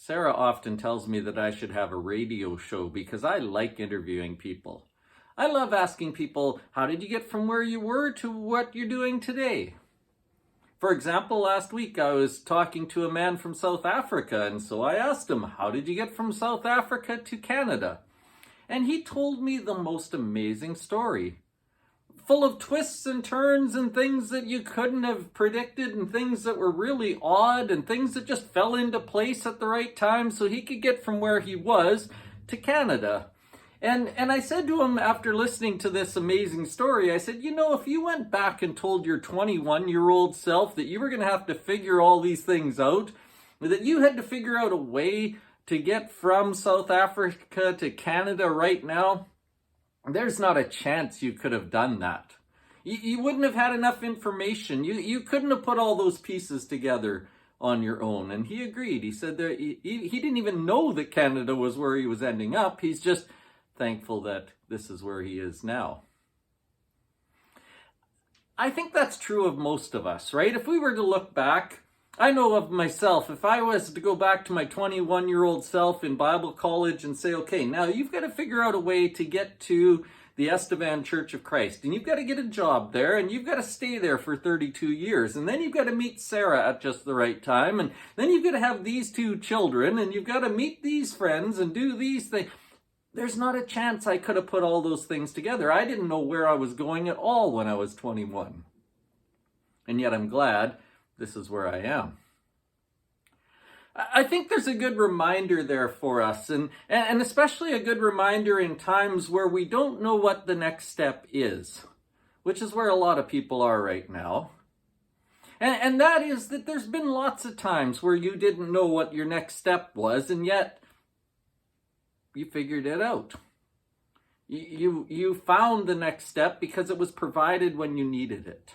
Sarah often tells me that I should have a radio show because I like interviewing people. I love asking people, how did you get from where you were to what you're doing today? For example, last week I was talking to a man from South Africa, and so I asked him, how did you get from South Africa to Canada? And he told me the most amazing story, full of twists and turns and things that you couldn't have predicted and things that were really odd and things that just fell into place at the right time so he could get from where he was to Canada. And I said to him after listening to this amazing story, I said, if you went back and told your 21-year-old self that you were going to have to figure all these things out, that you had to figure out a way to get from South Africa to Canada right now, there's not a chance you could have done that. You wouldn't have had enough information. You couldn't have put all those pieces together on your own. And he agreed. He said that he didn't even know that Canada was where he was ending up. He's just thankful that this is where he is now. I think that's true of most of us, right? If we were to look back, I know of myself, if I was to go back to my 21-year-old self in Bible college and say, okay, now you've got to figure out a way to get to the Estevan Church of Christ, and you've got to get a job there, and you've got to stay there for 32 years, and then you've got to meet Sarah at just the right time, and then you've got to have these 2 children, and you've got to meet these friends and do these things. There's not a chance I could have put all those things together. I didn't know where I was going at all when I was 21. And yet I'm glad this is where I am. I think there's a good reminder there for us, and especially a good reminder in times where we don't know what the next step is, which is where a lot of people are right now. And that is that there's been lots of times where you didn't know what your next step was, and yet you figured it out. You found the next step because it was provided when you needed it.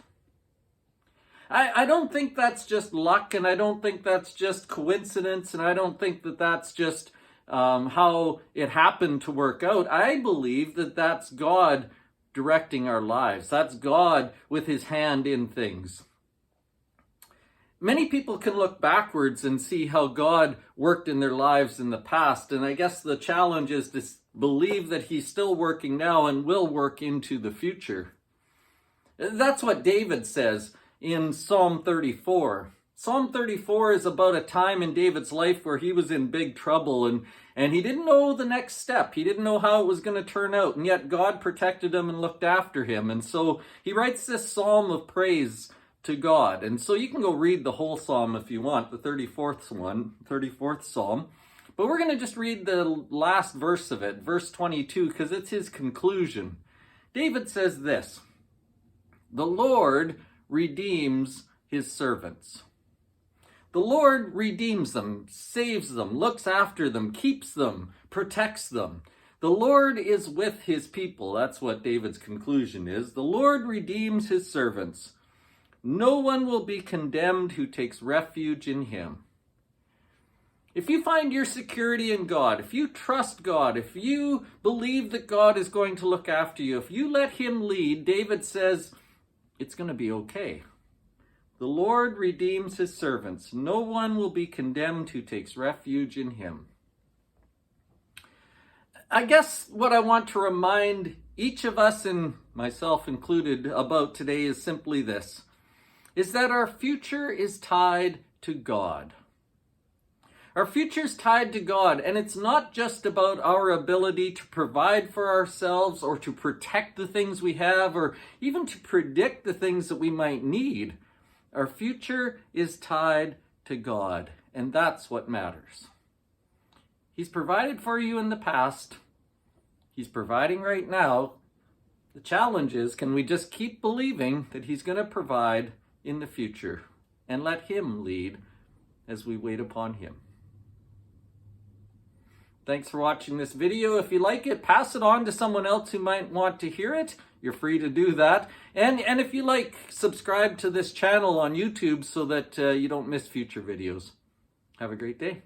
I don't think that's just luck, and I don't think that's just coincidence, and I don't think that that's just how it happened to work out. I believe that that's God directing our lives. That's God with his hand in things. Many people can look backwards and see how God worked in their lives in the past, and I guess the challenge is to believe that he's still working now and will work into the future. That's what David says in Psalm 34. Psalm 34 is about a time in David's life where he was in big trouble and he didn't know the next step. He didn't know how it was going to turn out, and yet God protected him and looked after him. And so he writes this psalm of praise to God. And so you can go read the whole psalm if you want, the 34th psalm. But we're going to just read the last verse of it, verse 22, because it's his conclusion. David says this: "The Lord redeems his servants." The Lord redeems them, saves them, looks after them, keeps them, protects them. The Lord is with his people. That's what David's conclusion is. The Lord redeems his servants. No one will be condemned who takes refuge in him. If you find your security in God, if you trust God, if you believe that God is going to look after you, if you let him lead, David says, it's going to be okay. The Lord redeems his servants. No one will be condemned who takes refuge in him. I guess what I want to remind each of us, and myself included, about today is simply this, is that our future is tied to God. Our future is tied to God, and it's not just about our ability to provide for ourselves or to protect the things we have or even to predict the things that we might need. Our future is tied to God, and that's what matters. He's provided for you in the past. He's providing right now. The challenge is, can we just keep believing that he's going to provide in the future and let him lead as we wait upon him? Thanks for watching this video. If you like it, pass it on to someone else who might want to hear it. You're free to do that. And if you like, subscribe to this channel on YouTube so that you don't miss future videos. Have a great day.